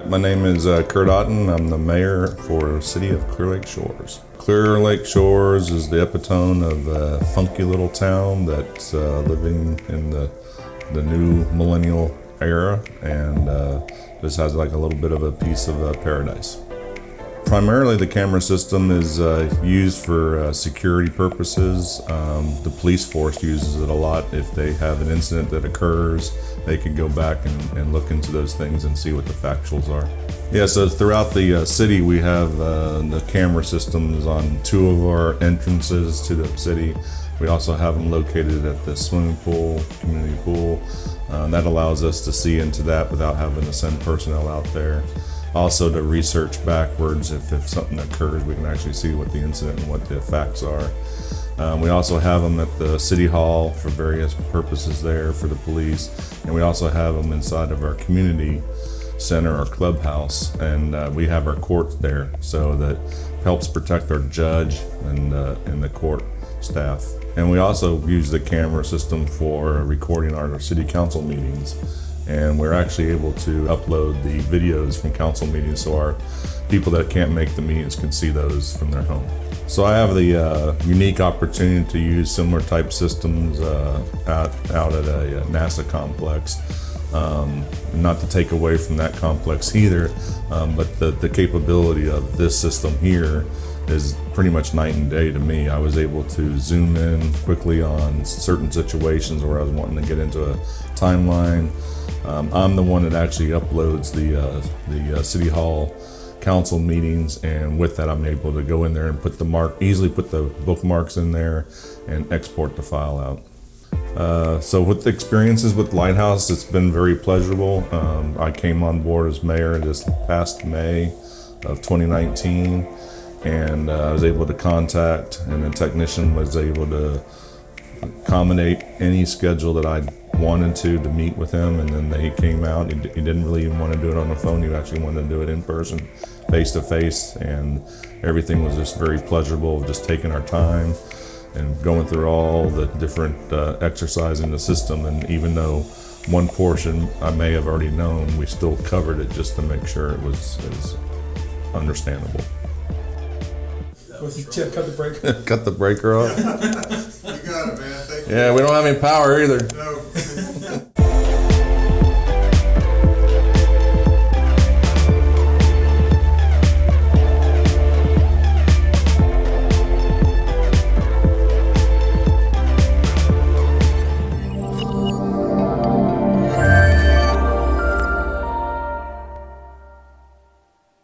My name is Kurt Otten. I'm the mayor for the city of Clear Lake Shores. Clear Lake Shores is the epitome of a funky little town that's living in the new millennial era, and just has like a little bit of a piece of paradise. Primarily the camera system is used for security purposes. The police force uses it a lot. If they have an incident that occurs, they can go back and look into those things and see what the factuals are. Yeah, so throughout the city we have the camera systems on 2 of our entrances to the city. We also have them located at the swimming pool, community pool. That allows us to see into that without having to send personnel out there. Also to research backwards, if something occurs, we can actually see what the incident and what the facts are. We also have them at the city hall for various purposes there for the police, and we also have them inside of our community center, our clubhouse, and we have our court there, so that helps protect our judge and the court staff. And we also use the camera system for recording our city council meetings. And we're actually able to upload the videos from council meetings so our people that can't make the meetings can see those from their home. So I have the unique opportunity to use similar type systems out at a NASA complex. Not to take away from that complex either, but the capability of this system here is pretty much night and day to me. I was able to zoom in quickly on certain situations where I was wanting to get into a timeline. I'm the one that actually uploads the City Hall council meetings, and with that I'm able to go in there and easily put the bookmarks in there and export the file out. So with the experiences with Lighthouse, it's been very pleasurable. I came on board as mayor this past May of 2019, and I was able to contact, and the technician was able to accommodate any schedule that I wanted to meet with him, and then he came out. He didn't really even want to do it on the phone. He actually wanted to do it in person, face to face, and everything was just very pleasurable, just taking our time and going through all the different exercise in the system. And even though one portion I may have already known, we still covered it just to make sure it was understandable. Chip, cut the breaker. Cut the breaker off. You got it, man. Thank you. Yeah, we don't have any power either. No.